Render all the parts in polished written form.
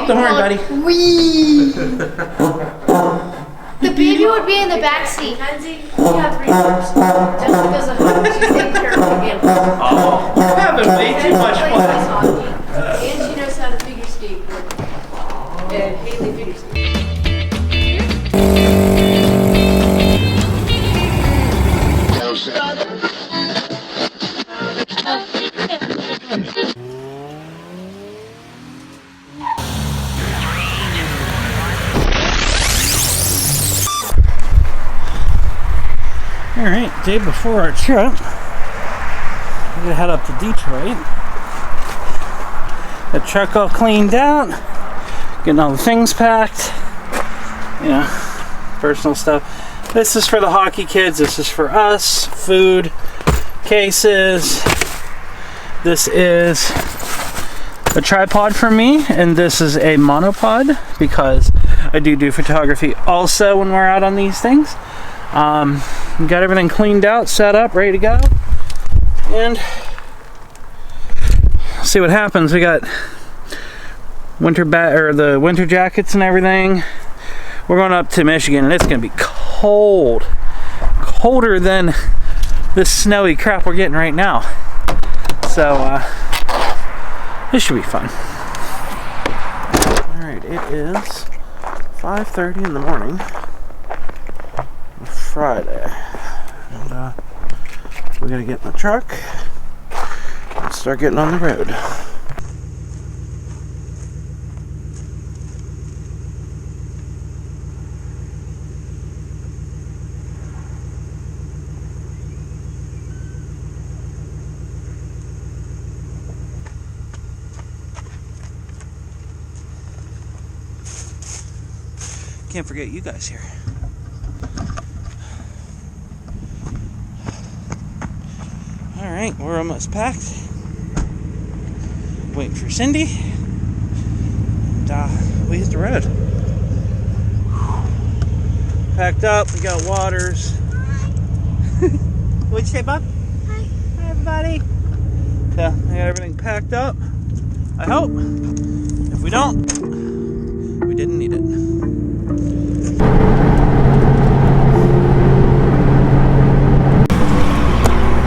Honk the horn, buddy. Wee. The baby would be in the back seat. Kenzie, you have reasons. Just because of her, she's taking care of the animals. Oh, you're having way too much fun. And she knows how to figure skateboard. And Haley figure skateboard. Alright, day before our trip, we're gonna head up to Detroit. The truck all cleaned out, getting all the things packed, you know, personal stuff. This is for the hockey kids, this is for us, food, cases. This is a tripod for me, and this is a monopod because I do photography also when we're out on these things. We got everything cleaned out, set up, ready to go, and see what happens. We got the winter jackets and everything. We're going up to Michigan, and it's gonna be cold, colder than this snowy crap we're getting right now. So this should be fun. All right, it is 5:30 in the morning. Friday, and we gotta get in the truck and start getting on the road. Can't forget you guys here. Alright, we're almost packed. Waiting for Cindy. And we hit the road. Packed up, we got waters. What'd you say, Bob? Hi. Hi, everybody. So, I got everything packed up. I hope. If we don't, we didn't need it.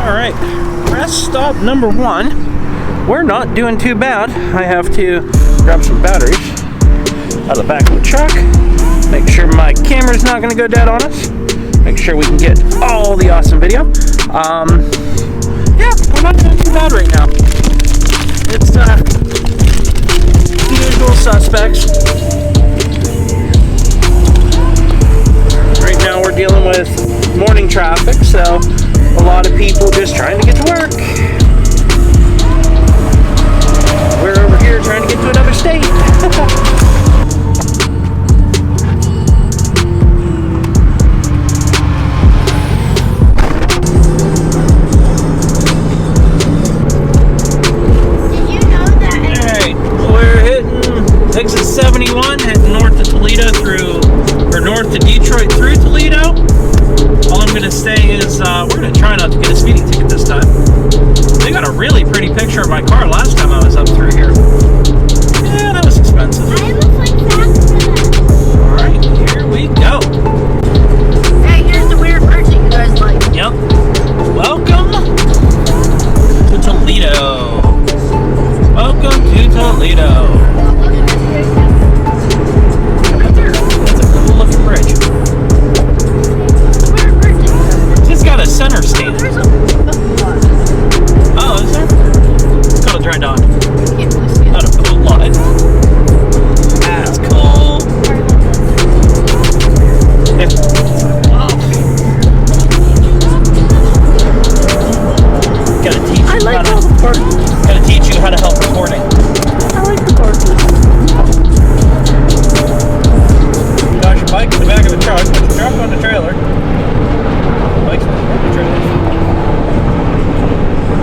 Alright, rest stop number 1. We're not doing too bad. I have to grab some batteries out of the back of the truck. Make sure my camera's not going to go dead on us. Make sure we can get all the awesome video. Yeah, we're not doing too bad right now. It's the usual suspects. Right now we're dealing with morning traffic, so a lot of people just trying to get to work. We're over here trying to get to another state. Did you know that? Alright, we're hitting exit 71, heading north to Toledo north to Detroit through Toledo. All I'm going to say is we're going to try not to get a speeding ticket this time. They got a really pretty picture of my car last time I was up through here. Yeah, that was expensive. I have a fun fact for that. Alright, here we go. Hey, here's the weird person you guys like. Yep. Welcome to Toledo. Welcome to Toledo. That's a cool looking bridge. It's got a center stand. Oh, is there? It's called a dry dock. Not a cool lot. That's cool. Gotta teach you gotta teach you how to help recording. I like the horses. Got your bike in the back of the truck, put your truck on the trailer. Bike's on the trailer.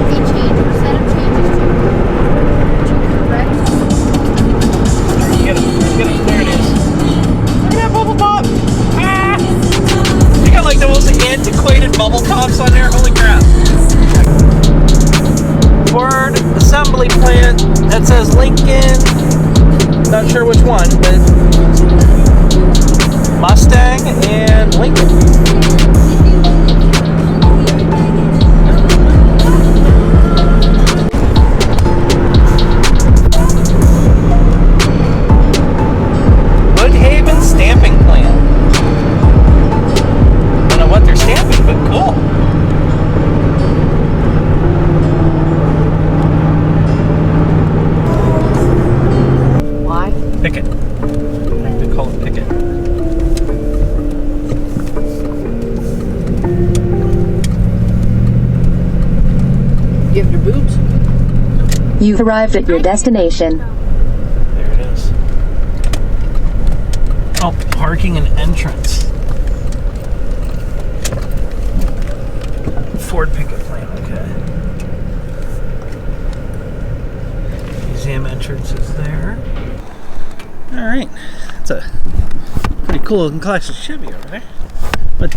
They changed, set of changes to correct. Get it, there it is. Look at that bubble top! Ah! They got like the most antiquated bubble tops on there, holy crap. Ford assembly plant that says Lincoln Not sure which one, but Mustang and Lincoln. Woodhaven stamping plant. Don't know what they're stamping, but cool. Why? Piquette. I think they call it Piquette. You have your boots? You've arrived at your destination. There it is. Oh, parking and entrance. Ford Piquette plant, okay. Museum entrance is there. All right, it's a pretty cool looking classic Chevy over there. But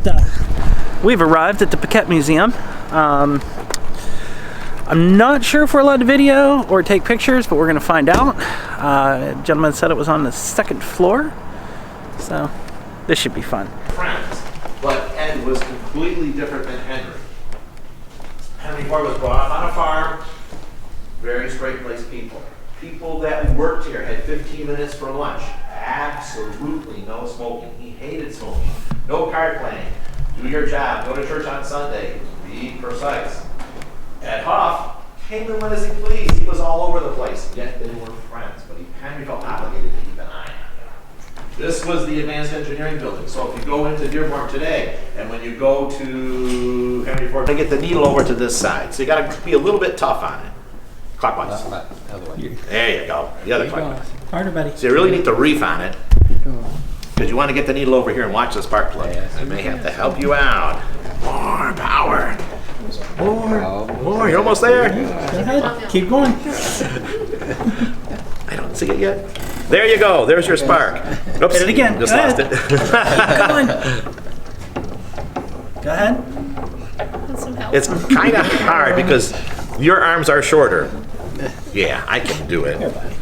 we've arrived at the Piquette Museum. I'm not sure if we're allowed to video or take pictures, but we're gonna find out. A gentleman said it was on the second floor, so this should be fun. Friends, but Ed was completely different than Henry. Henry Ford was brought up on a farm, very straight-laced people. People that worked here had 15 minutes for lunch. Absolutely no smoking. He hated smoking. No card playing. Do your job. Go to church on Sunday. Be precise. Ed Huff came and went as he pleased. He was all over the place. Yet they were friends. But Henry felt obligated to keep an eye on them. This was the Advanced Engineering Building. So if you go into Dearborn today, and when you go to Henry Ford, they get the needle over to this side. So you got to be a little bit tough on it. Clockwise. There you go. The other clockwise. Harder, buddy. So you really need to reef on it. Because you want to get the needle over here and watch the spark plug. I may have to help you out. More power. More. You're almost there. Go ahead. Keep going. I don't see it yet. There you go. There's your spark. Oops. Hit it again. Just Go lost ahead. it. Go ahead. With some help. It's kind of hard because your arms are shorter. Yeah, I can do it. Here, buddy.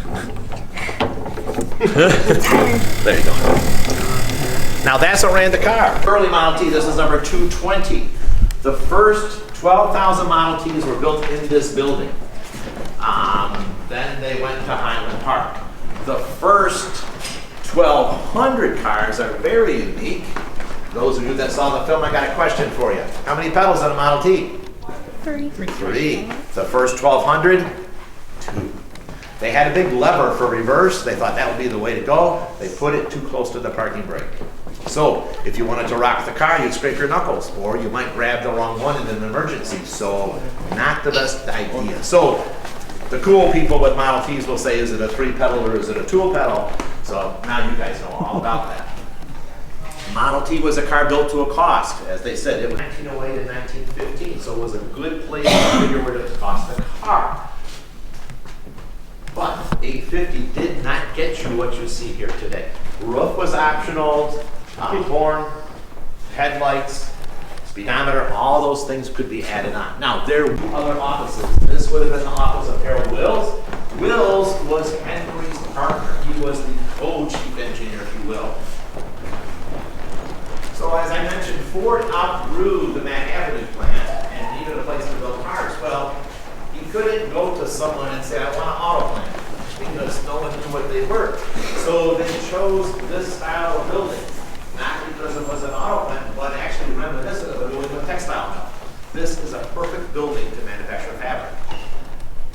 There you go. Now that's what ran the car. Early Model T, this is number 220. The first 12,000 Model Ts were built in this building. Then they went to Highland Park. The first 1,200 cars are very unique. Those of you that saw the film, I got a question for you. How many pedals in a Model T? 3. 3. The first 1,200? 2. They had a big lever for reverse. They thought that would be the way to go. They put it too close to the parking brake. So if you wanted to rock the car, you'd scrape your knuckles, or you might grab the wrong one in an emergency. So not the best idea. So the cool people with Model Ts will say, is it a 3-pedal or is it a 2-pedal? So now you guys know all about that. Model T was a car built to a cost. As they said, it was 1908 and 1915, so it was a good place to figure what it cost the car. But 850 did not get you what you see here today. Roof was optional, horn, headlights, speedometer, all those things could be added on. Now, there were other offices. This would have been the office of Harold Wills. Wills was Henry's partner. He was the co-chief engineer, if you will. So as I mentioned, Ford outgrew the Mack Avenue plant and needed a place to build cars. Well, he couldn't go to someone and say, I want an auto plant, because no one knew what they were. So they chose this style of building, not because it was an auto plant, but actually reminiscent of a building with textile mill. This is a perfect building to manufacture fabric.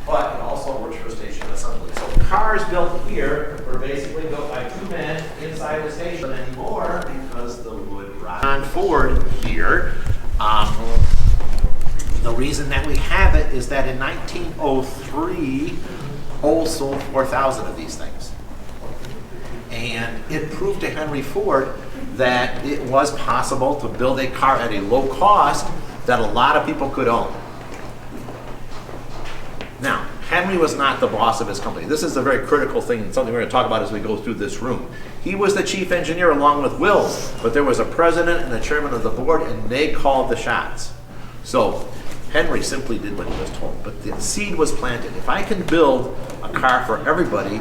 But it also works for station assembly. So cars built here were basically built by 2 men inside the station anymore because the wood rot. On Ford here, the reason that we have it is that in 1903, Ole sold 4,000 of these things. And it proved to Henry Ford that it was possible to build a car at a low cost that a lot of people could own. Now, Henry was not the boss of his company. This is a very critical thing, something we're going to talk about as we go through this room. He was the chief engineer along with Wills, but there was a president and a chairman of the board, and they called the shots. So Henry simply did what he was told, but the seed was planted. If I can build a car for everybody,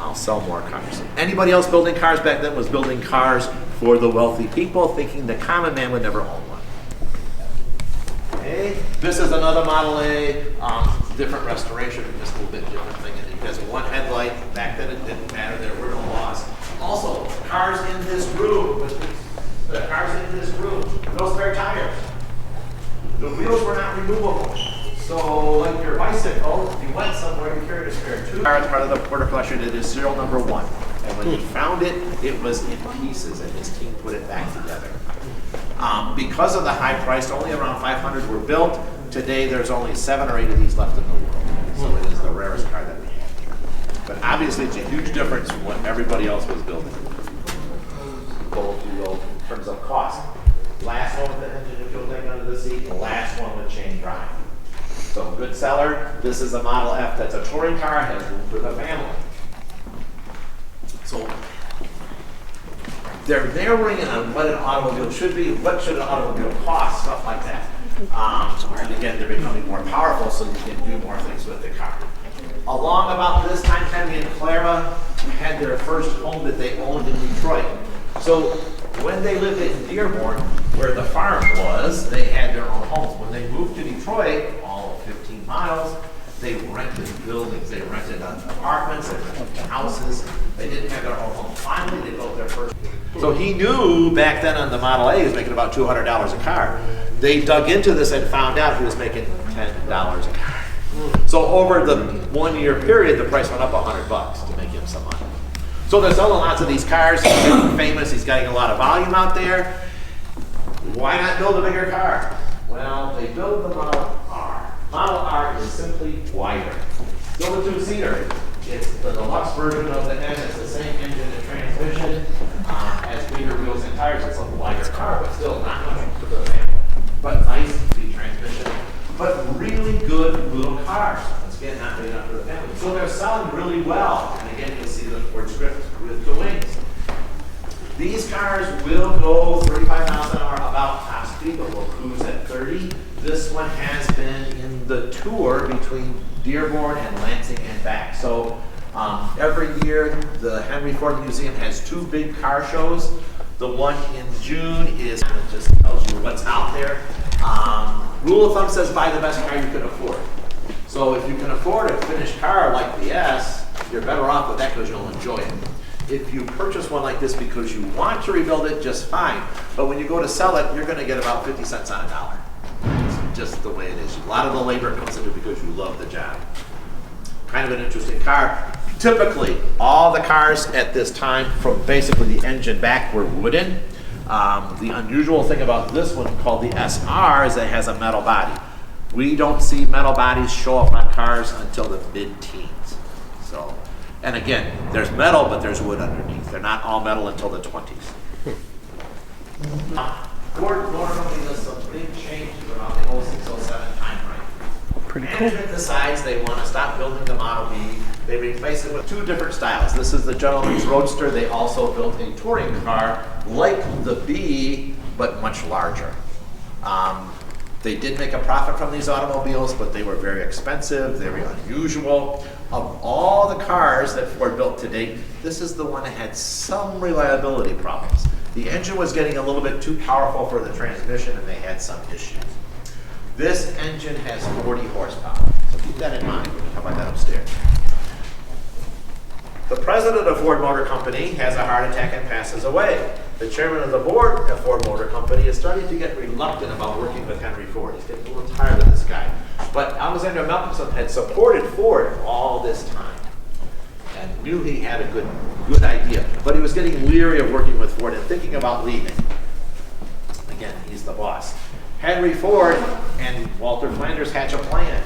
I'll sell more cars. Anybody else building cars back then was building cars for the wealthy people, thinking the common man would never own one. Okay, this is another Model A, different restoration, just a little bit different thing. It has one headlight. Back then it didn't matter, there were no laws. Also, cars in this room, no spare tires. The wheels were not removable. So, like your bicycle, if you went somewhere, you carried a spare tube. Car is part of the Porter collection. It is serial number 1. And when he found it, it was in pieces, and his team put it back together. Because of the high price, only around 500 were built. Today, there's only 7 or 8 of these left in the world. So it is the rarest car that we have. But obviously, it's a huge difference from what everybody else was building. Both in terms of cost. Last one with the engine and fuel tank under the seat, the last one with chain drive. So good seller. This is a Model F that's a touring car, has room for the family. So they're narrowing in on what an automobile should be, what should an automobile cost, stuff like that. And again, they're becoming more powerful, so you can do more things with the car. Along about this time, Henry and Clara had their first home that they owned in Detroit. So when they lived in Dearborn, where the farm was, they had their own homes. When they moved to Detroit, all 15 miles, they rented buildings. They rented apartments, they rented houses. They didn't have their own home. Finally, they built their first. So he knew back then on the Model A, he was making about $200 a car. They dug into this and found out he was making $10 a car. So over the 1 year period, the price went up $100 to make him some money. So they're selling lots of these cars. He's getting famous. He's getting a lot of volume out there. Why not build a bigger car? Well, they build the Model R. Model R is simply wider. Still a 2-seater. It's the deluxe version of the N. It's the same engine and transmission. Has bigger wheels and tires. It's a wider car, but still not much for the family. But nice speed transmission. But really good little cars. Once again, not big enough for the family. So they're selling really well. And again, you'll see the Ford script with the wings. These cars will go 35 miles an hour about top speed, but will cruise at 30. This one has been in the tour between Dearborn and Lansing and back. So every year, the Henry Ford Museum has 2 big car shows. The one in June is, it just tells you what's out there. Rule of thumb says buy the best car you can afford. So if you can afford a finished car like the S, you're better off with that because you'll enjoy it. If you purchase one like this because you want to rebuild it, just fine. But when you go to sell it, you're going to get about 50 cents on a dollar. It's just the way it is. A lot of the labor comes into it because you love the job. Kind of an interesting car. Typically, all the cars at this time, from basically the engine back, were wooden. The unusual thing about this one, called the SR, is that it has a metal body. We don't see metal bodies show up on cars until the mid-teens. So. And again, there's metal, but there's wood underneath. They're not all metal until the 20s. Ford Motor Company does some big changes around the 06-07 time frame. Pretty cool. Management decides they want to stop building the Model B. They replace it with 2 different styles. This is the Gentleman's Roadster. They also built a touring car like the B, but much larger. They did make a profit from these automobiles, but they were very expensive, very unusual. Of all the cars that Ford built to date, this is the one that had some reliability problems. The engine was getting a little bit too powerful for the transmission, and they had some issues. This engine has 40 horsepower, so keep that in mind when you come by that upstairs. The president of Ford Motor Company has a heart attack and passes away. The chairman of the board of Ford Motor Company is starting to get reluctant about working with Henry Ford. He's getting a little tired of this guy. But Alexander Malcolmson had supported Ford all this time and knew he had a good idea. But he was getting leery of working with Ford and thinking about leaving. Again, he's the boss. Henry Ford and Walter Flanders hatch a plan.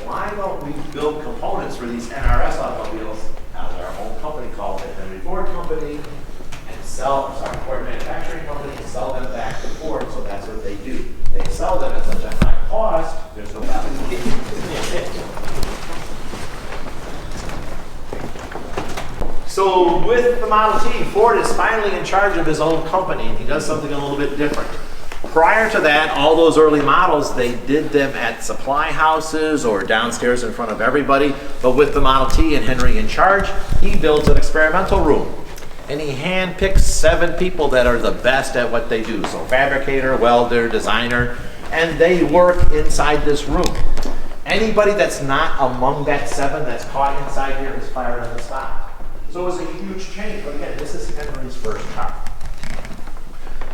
Why don't we build components for these NRS automobiles as our own company called it Henry Ford Company, and Ford Manufacturing Company, and sell them back to Ford. So that's what they do. They sell them at such a high cost, there's no value. So with the Model T, Ford is finally in charge of his own company, and he does something a little bit different. Prior to that, all those early models, they did them at supply houses or downstairs in front of everybody. But with the Model T and Henry in charge, he builds an experimental room. And he handpicks 7 people that are the best at what they do. So fabricator, welder, designer, and they work inside this room. Anybody that's not among that 7 that's caught inside here is fired on the spot. So it was a huge change. But again, this is Henry's first car.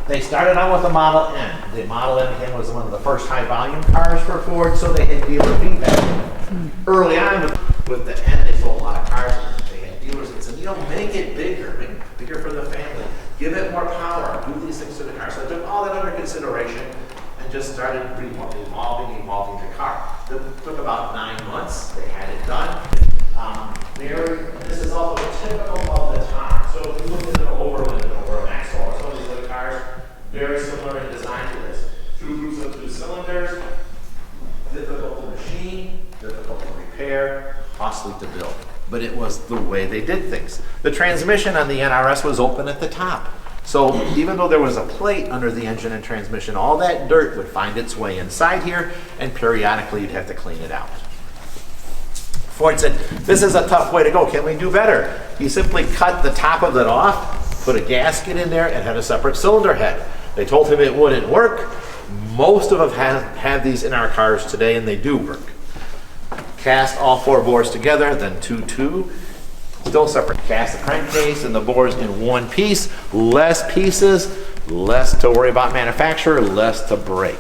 They started out with the Model N. The Model N, again, was one of the first high volume cars for Ford, so they had dealer feedback. Early on with the N, they sold a lot of cars. They had dealers that said, you know, make it bigger for the family. Give it more power. Do these things to the car. So I took all that under consideration and just started evolving the car. It took about 9 months. They had it done. This is also typical of the time. So if you look at an Overland or a Maxwell or some of these other cars, very similar in design to this. 2 groups of 2 cylinders, difficult to machine, difficult to repair, costly to build. But it was the way they did things. The transmission on the NRS was open at the top. So even though there was a plate under the engine and transmission, all that dirt would find its way inside here, and periodically you'd have to clean it out. Ford said, this is a tough way to go. Can we do better? He simply cut the top of it off, put a gasket in there, and had a separate cylinder head. They told him it wouldn't work. Most of them have these in our cars today, and they do work. Cast all 4 bores together, then 2-2. Still separate. Cast the crankcase and the bores in one piece. Less pieces, less to worry about manufacturer, less to break.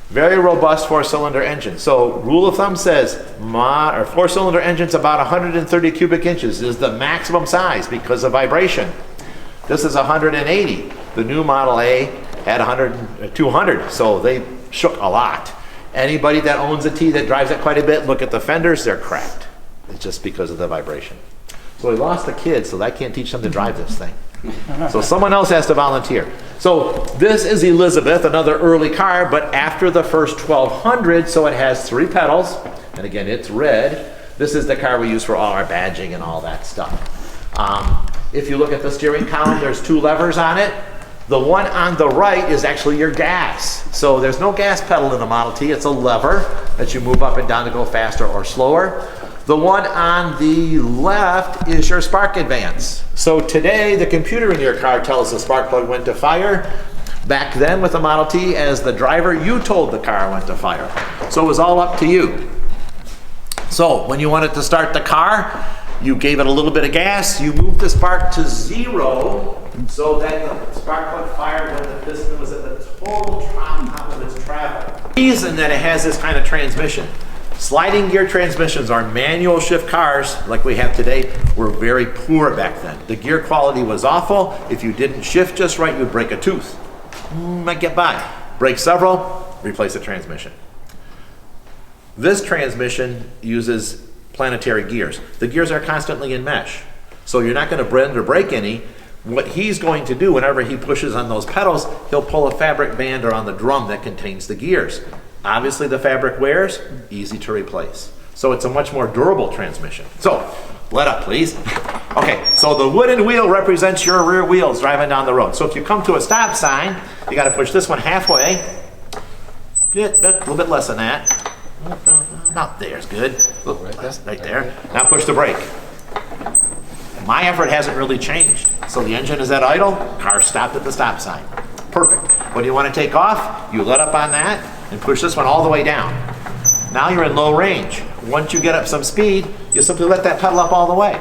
Very robust 4-cylinder engine. So rule of thumb says 4-cylinder engine's about 130 cubic inches is the maximum size because of vibration. This is 180. The new Model A had 200, so they shook a lot. Anybody that owns a T that drives it quite a bit, look at the fenders, they're cracked. It's just because of the vibration. So we lost a kid, so I can't teach them to drive this thing. So someone else has to volunteer. So this is Elizabeth, another early car, but after the first 1200, so it has 3 pedals, and again, it's red. This is the car we use for all our badging and all that stuff. If you look at the steering column, there's 2 levers on it. The one on the right is actually your gas. So there's no gas pedal in the Model T, it's a lever that you move up and down to go faster or slower. The one on the left is your spark advance. So today, the computer in your car tells the spark plug when to fire. Back then with the Model T, as the driver, you told the car when to fire. So it was all up to you. So when you wanted to start the car, you gave it a little bit of gas, you moved the spark to 0 so that the spark plug fired when the piston was at the total top of its travel. The reason that it has this kind of transmission, sliding gear transmissions or manual shift cars like we have today were very poor back then. The gear quality was awful. If you didn't shift just right, you'd break a tooth. Might get by. Break several, replace the transmission. This transmission uses planetary gears. The gears are constantly in mesh. So you're not going to bend or break any. What he's going to do whenever he pushes on those pedals, he'll pull a fabric band or on the drum that contains the gears. Obviously the fabric wears, easy to replace. So it's a much more durable transmission. So, let up please. Okay, so the wooden wheel represents your rear wheels driving down the road. So if you come to a stop sign, you got to push this one halfway. A little bit less than that. Not there's good. A little less, right there. Now push the brake. My effort hasn't really changed. So the engine is at idle, car stopped at the stop sign. Perfect. When you want to take off, you let up on that and push this one all the way down. Now you're in low range. Once you get up some speed, you simply let that pedal up all the way.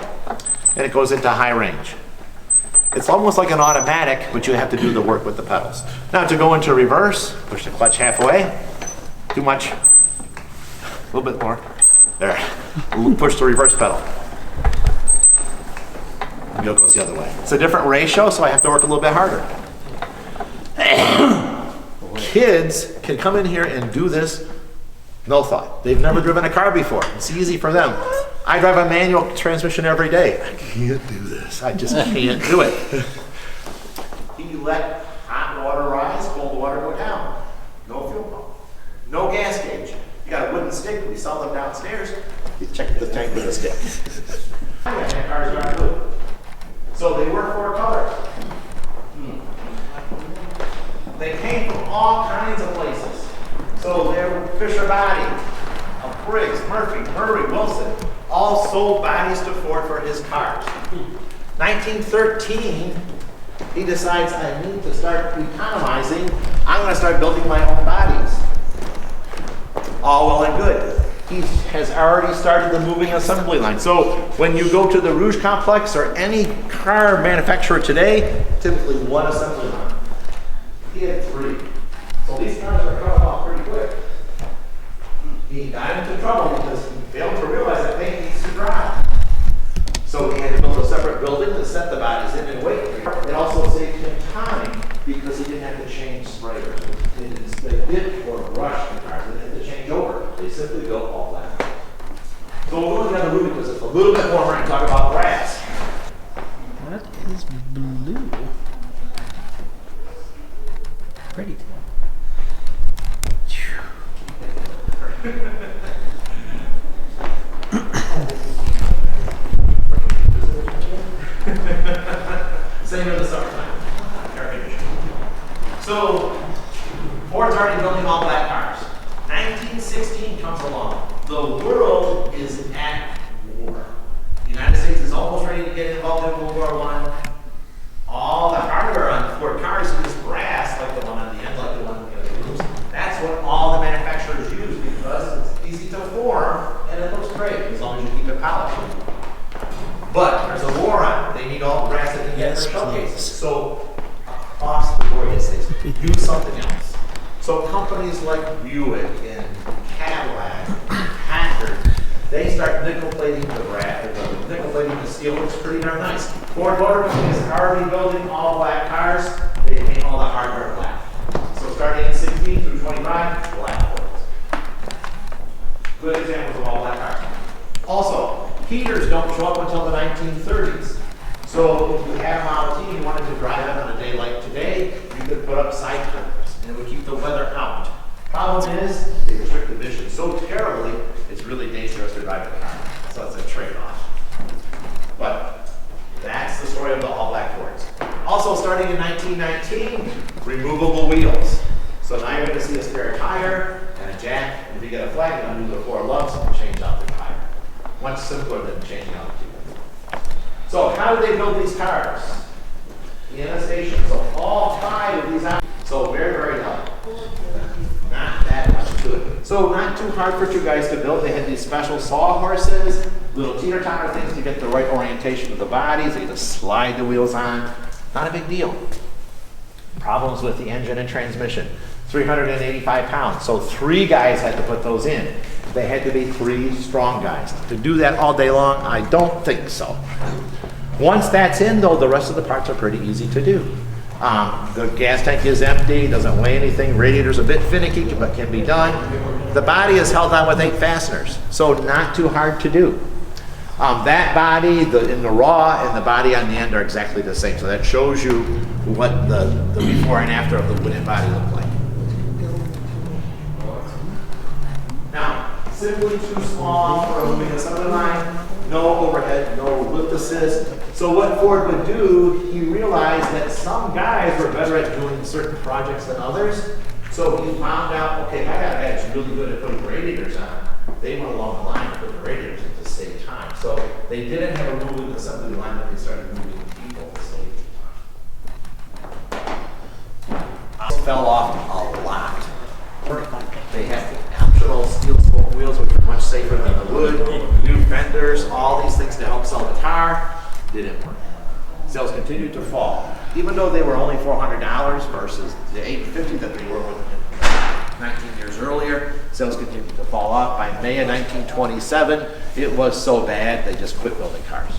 And it goes into high range. It's almost like an automatic, but you have to do the work with the pedals. Now to go into reverse, push the clutch halfway. Too much. A little bit more. There. Push the reverse pedal. The wheel goes the other way. It's a different ratio, so I have to work a little bit harder. Kids can come in here and do this, no thought. They've never driven a car before. It's easy for them. I drive a manual transmission every day. I can't do this. I just can't do it. You let hot water rise, cold water go down. No fuel pump. No gas gauge. You got a wooden stick. We sell them downstairs. You check the tank with a stick. Cars are blue. So they were 4 colors. They came from all Fisher body, Briggs, Murphy, Murray, Wilson, all sold bodies to Ford for his cars. 1913, he decides I need to start economizing. I'm going to start building my own bodies. All well and good. He has already started the moving assembly line. So when you go to the Rouge complex or any car manufacturer today, typically one assembly line. He had 3. So these cars are cut off pretty quick. He got into trouble because he failed to realize that paint needs to dry. So he had to build a separate building to set the bodies in and wait. It also saved him time because he didn't have to change sprayers. They didn't dip or brush the cars. They didn't have to change over. They simply built all that. So we'll go down the route because it's a little bit warmer and talk about brass. What is blue? Pretty. Same in the summertime. Air conditioning. So Ford's already building all black cars. 1916 comes along. The world is at war. The United States is almost ready to get involved in World War I. All the hardware on Ford cars is brass, like the one on the end, like the one on the other roofs. That's what all the manufacturers use because it's easy to form and it looks great as long as you keep it polished. But there's a war on. They need all the brass that they can get for showcases. So across the board, it says do something else. So companies like Buick and Cadillac, Packard, they start nickel plating the brass, nickel plating the steel. Looks pretty darn nice. Ford Motor Company is already building all black cars. They paint all the hardware black. So starting in 16 through 25, black Fords. Good examples of all black cars. Also, heaters don't show up until the 1930s. So if you had a Model T and you wanted to drive it on a day like today, you could put up side curtains and it would keep the weather out. Problem is, they restrict the vision so terribly, it's really dangerous to drive a car. So it's a trade-off. But that's the story of the all-black Fords. Also, starting in 1919, removable wheels. So now you're going to see a spare tire and a jack. And if you get a flag, you're going to do the 4 lugs and change out the tire. Much simpler than changing out the tube. So how do they build these cars? In a station. So all 5 of these out. So very, very light. Not that much to it. So not too hard for 2 guys to build. They had these special sawhorses, little teeter-totter things to get the right orientation of the bodies. They just slide the wheels on. Not a big deal. Problems with the engine and transmission. 385 pounds. So 3 guys had to put those in. They had to be 3 strong guys. To do that all day long, I don't think so. Once that's in, though, the rest of the parts are pretty easy to do. The gas tank is empty, doesn't weigh anything. Radiator's a bit finicky, but can be done. The body is held on with 8 fasteners, so not too hard to do. That body in the raw and the body on the end are exactly the same. So that shows you what the before and after of the wooden body looked like. Now, simply too small for a moving assembly line. No overhead, no lift assist. So what Ford would do, he realized that some guys were better at doing certain projects than others. So he found out, okay, I got a guy that's really good at putting radiators on. They went along the line and put the radiators in to save time. So they didn't have a moving assembly line, but they started moving people to save time. Fell off a lot. They had optional steel spoke wheels, which are much safer than the wood. New fenders, all these things to help sell the car. Didn't work. Sales continued to fall. Even though they were only $400 versus the $850 that they were 19 years earlier, sales continued to fall off. By May of 1927, it was so bad they just quit building cars.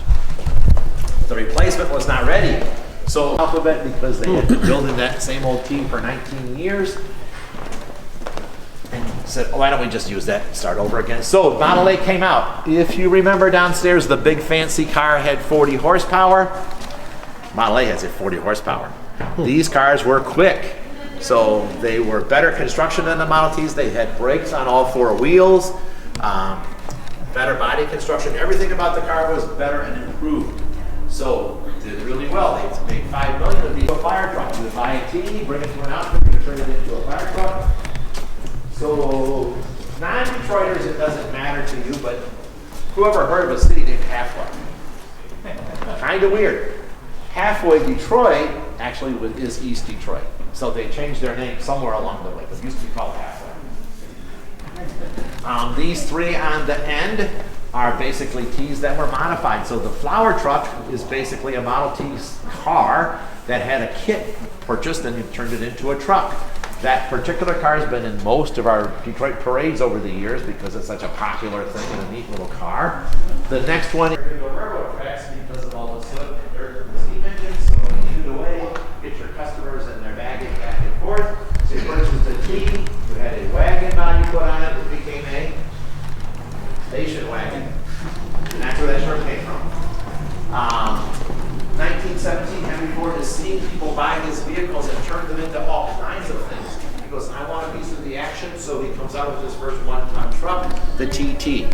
The replacement was not ready. So Alphabet, because they had been building that same old team for 19 years, and said, oh, why don't we just use that and start over again? So Model 8 came out. If you remember downstairs, the big fancy car had 40 horsepower. Model 8 has 40 horsepower. These cars were quick. So they were better construction than the Model Ts. They had brakes on all 4 wheels, better body construction. Everything about the car was better and improved. So did really well. They made $5 million of these a fire truck. You would buy a T, bring it to an outfit, you turn it into a fire truck. So Non-Detroiters, it doesn't matter to you, but whoever heard of a city named Halfway? Kind of weird. Halfway Detroit actually is East Detroit. So they changed their name somewhere along the way, but it used to be called Halfway. These three on the end are basically T's that were modified. So the flower truck is basically a Model T car that had a kit purchased and you turned it into a truck. That particular car has been in most of our Detroit parades over the years because it's such a popular thing and a neat little car. The next one is the railroad tracks because of all the soot and dirt from the steam engine. So when you get it away, get your customers and their baggage back and forth. So you purchased the T, you had a wagon body put on it, it became a station wagon. And that's where that short came from. 1917, Henry Ford is seeing people buy his vehicles and turn them into all kinds of things. He goes, I want a piece of the action, so he comes out with his first one-ton truck, the TT.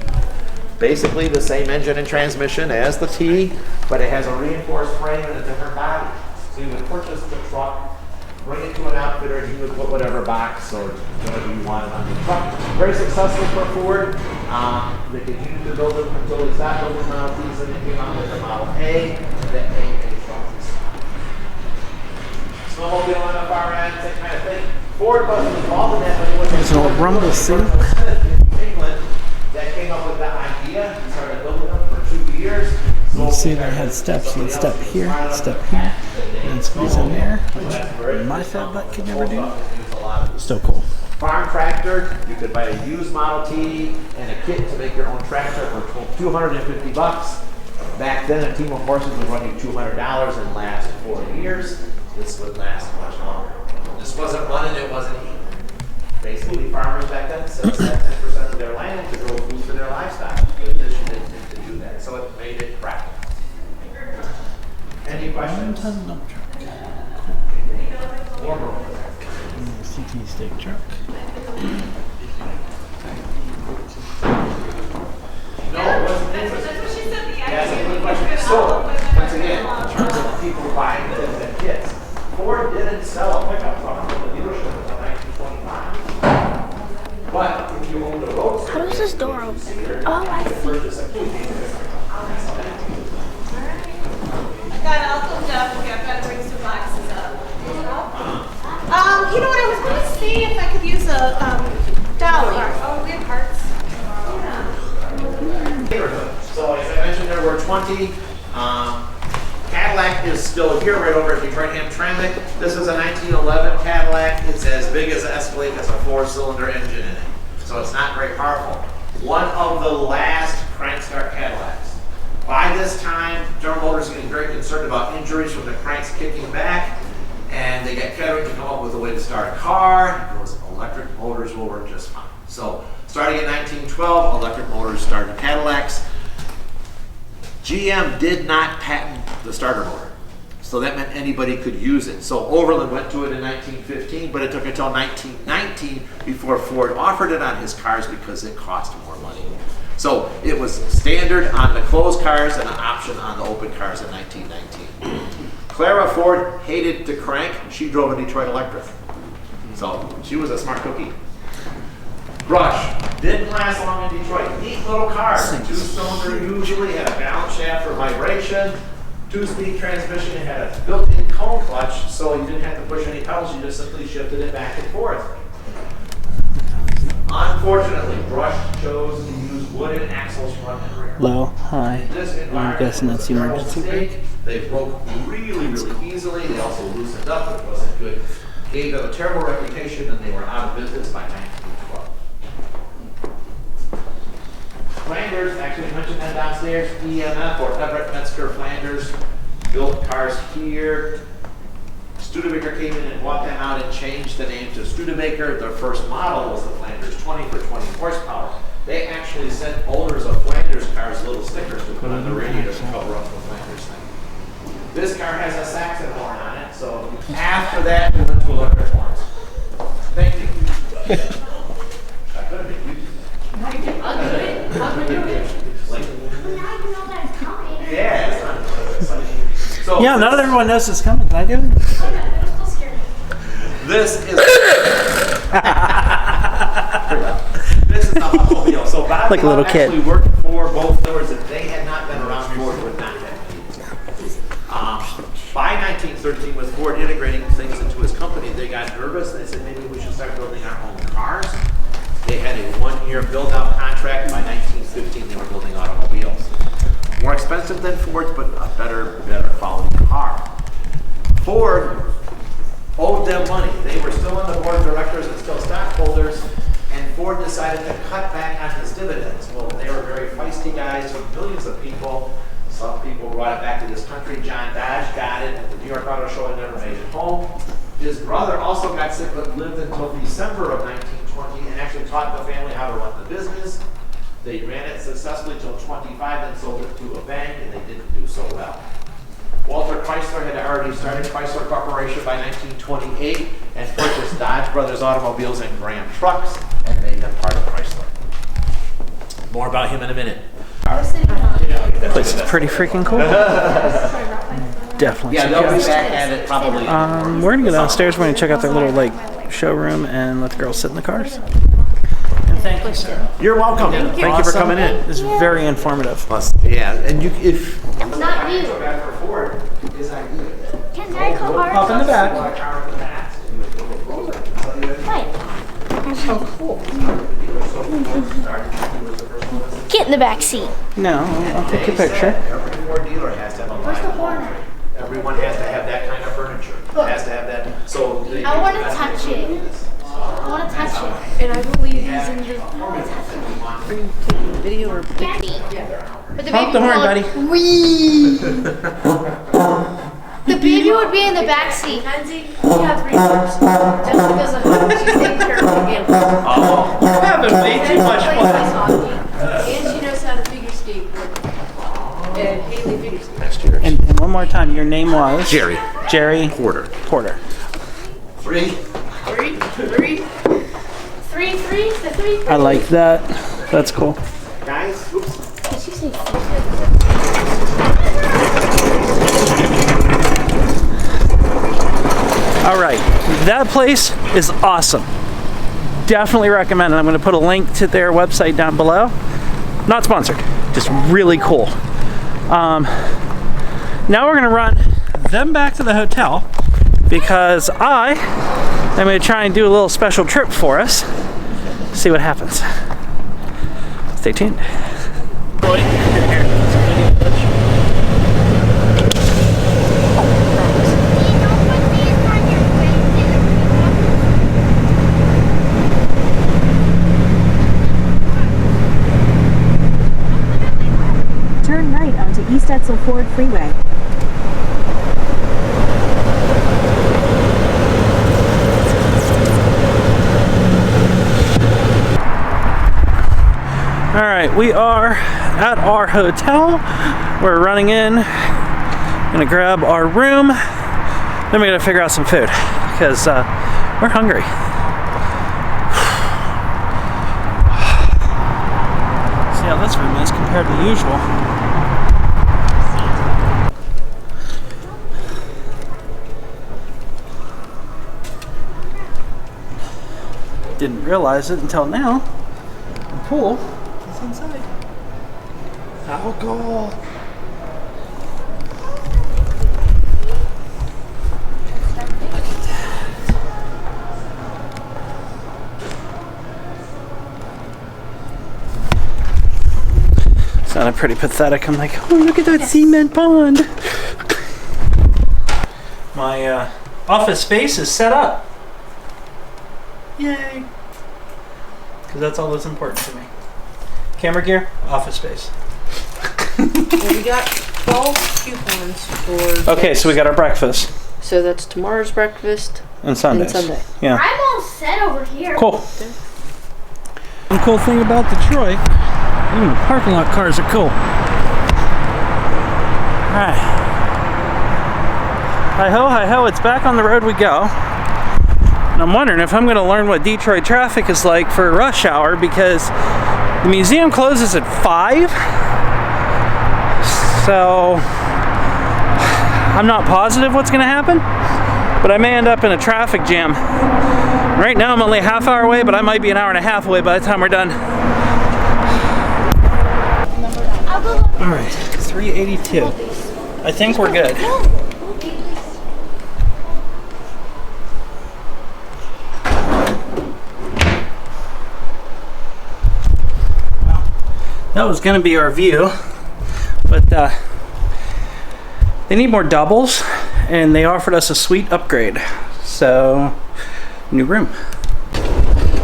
Basically the same engine and transmission as the T, but it has a reinforced frame and a different body. So you would purchase the truck, bring it to an outfitter, and he would put whatever box or whatever you wanted on the truck. Very successful for Ford. They continued to build them until they stopped building Model Ts and they came out with the Model A and the AA trucks. Snowmobile on the far end, same kind of thing. Ford wasn't involved in that, but it was There's an old rumble seat. in England that came up with the idea. He started building them for 2 years. You see they had steps. You'd step here, and squeeze in there, which my fat butt could never do. Still cool. Farm tractor, you could buy a used Model T and a kit to make your own tractor for $250. Back then, a team of horses would run you $200 and last 4 years. This would last much longer. This wasn't running, it wasn't eating. Basically, farmers back then set aside 10% of their land to grow food for their livestock. The addition didn't need to do that, so it made it practical. Any questions? One-ton dump truck. Warmer over there. CT steak truck. No, it wasn't interesting. That's a good question. So, once again, in terms of people buying things and kits, Ford didn't sell a pickup truck from the dealership until 1925. But if you owned a roadster, How does this door open? Oh, I see. purchase a key. I'll go down. Okay, I've got to bring some boxes up. You know what? I was going to see if I could use a dolly. Oh, we have hearts. So as I mentioned, there were 20. Cadillac is still here, right over at Detroit Hamtramck. This is a 1911 Cadillac. It's as big as an Escalade, has a 4-cylinder engine in it. So it's not very powerful. One of the last crank start Cadillacs. By this time, General Motors is getting very concerned about injuries from the cranks kicking back, and they get Kettering to come up with a way to start a car. Those electric motors will work just fine. So starting in 1912, electric motors started Cadillacs. GM did not patent the starter motor, so that meant anybody could use it. So Overland went to it in 1915, but it took until 1919 before Ford offered it on his cars because it cost more money. So it was standard on the closed cars and an option on the open cars in 1919. Clara Ford hated to crank. She drove a Detroit Electric. So she was a smart cookie. Rush didn't last long in Detroit. Neat little car. 2-cylinder usually, had a balance shaft for vibration. 2-speed transmission. It had a built-in cone clutch, so you didn't have to push any pedals. You just simply shifted it back and forth. Unfortunately, Rush chose to use wooden axles front and rear. Low, high. This I'm guessing that's the emergency brake. They broke really easily. They also loosened up, which wasn't good. Gave them a terrible reputation, and they were out of business by 1912. Flanders, actually mentioned that downstairs. EMF, or Everett Metzger Flanders, built cars here. Studebaker came in and bought them out and changed the name to Studebaker. Their first model was the Flanders 20 for 20 horsepower. They actually sent owners of Flanders cars little stickers to put on the radiator to cover up the Flanders thing. This car has a Saxon horn on it, so after that, we went to electric horns. Thank you. I could have been used. I'll do it. Now you know that it's coming. Yeah, it's not exciting. So Yeah, now that everyone knows it's coming, can I do it? I'm still scared. this is is the automobile. So Bob Like a little kid. actually worked for both doors. If they had not been around, Ford would not have been. By 1913, with Ford integrating things into his company, they got nervous and they said maybe we should start building our own cars. They had a one-year build-out contract. By 1915, they were building automobiles. More expensive than Ford's, but a better quality car. Ford owed them money. They were still on the board of directors and still stockholders, and Ford decided to cut back on his dividends. Well, they were very feisty guys, so millions of people. Some people brought it back to this country. John Dodge got it at the New York Auto Show and never made it home. His brother also got sick but lived until December of 1920 and actually taught the family how to run the business. They ran it successfully until 25, then sold it to a bank, and they didn't do so well. Walter Chrysler had already started Chrysler Corporation by 1928 and purchased Dodge Brothers Automobiles and Graham Trucks and made them part of Chrysler. More about him in a minute. Place is pretty freaking cool. Definitely. Yeah, they'll be suggest. back at it probably. We're gonna go downstairs. We're gonna check out their little like showroom and let the girls sit in the cars. And thank you, sir. You're welcome. Thank you for coming in. It's very informative. Plus, yeah, and you if Not you. for Ford is ideal. Can I go hard? Up in the back. Wait. Get in the back seat. No, I'll take your picture. Every Ford dealer has to have a Where's the line. horn? Everyone has to have that kind of furniture. Has to have that. So they I want to touch it. I want to touch it. And I believe he's in the video or Daddy. But the Honk the horn, buddy. Wee. The baby would be in the back seat. Kenzie, we have 3 cars. Just because of how she's taking care of the game. Oh, You're having way too much fun. And she knows how to figure skateboard. And Haley figure skateboard. next year. And one more time, your name was Jerry Jerry Porter. Porter. 3. 3. The three. I like that. That's cool. Guys, oops. Did she say? All right, that place is awesome. Definitely recommend it. I'm going to put a link to their website down below. Not sponsored, just really cool. Now we're going to run them back to the hotel because I am going to try and do a little special trip for us. See what happens. Stay tuned. Turn right onto East Etzel Ford Freeway. All right, we are at our hotel. We're running in. Gonna grab our room. Then we gotta figure out some food because we're hungry. See how this room is compared to usual. Didn't realize it until now. The pool is inside. Alcohol. Sounded pretty pathetic. I'm like, oh, look at that cement pond. My office space is set up. Yay. Because that's all that's important to me. Camera gear, office space. Well, we got 12 coupons for. Okay, so we got our breakfast So that's tomorrow's breakfast and Sundays. and Sunday. Yeah. I'm all set over here. Cool. The cool thing about Detroit, parking lot cars are cool. Alright. Hi ho, it's back on the road we go. And I'm wondering if I'm going to learn what Detroit traffic is like for rush hour because the museum closes at 5. So I'm not positive what's going to happen. but I may end up in a traffic jam. Right now I'm only a half hour away, but I might be an hour and a half away by the time we're done. All right, 382. I think we're good. Wow. That was gonna be our view, but they need more doubles, and they offered us a sweet upgrade. So, new room.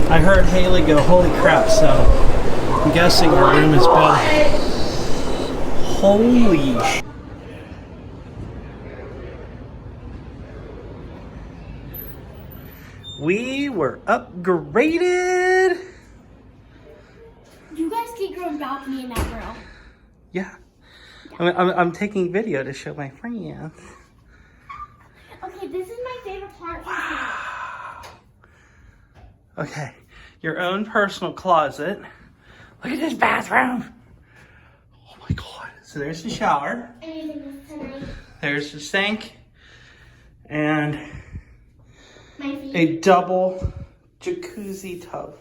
I heard Haley go, holy crap, so I'm guessing our room is better. Holy sh**. We were upgraded. You guys get your own balcony in that girl. Yeah. I'm taking video to show my friends. Okay, this is my favorite part. Okay, your own personal closet. Look at this bathroom. Oh my god. So there's the shower. I'm using this tonight. There's the sink. And My feet. a double jacuzzi tub.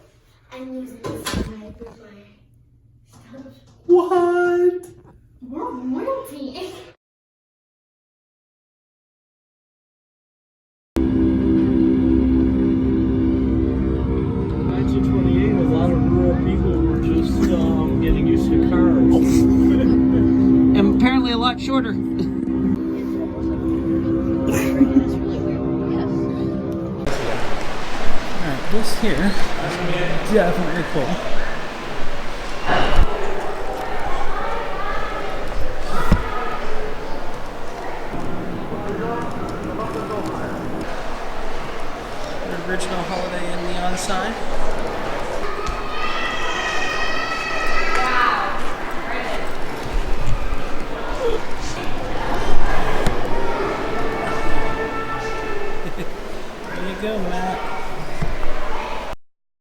I'm using this tonight with my stuff. What? We're royalty. 1928, a lot of rural people were just getting used to cars. And apparently a lot shorter. Alright, this here is definitely cool. The original Holiday Inn neon sign. There you go, Matt.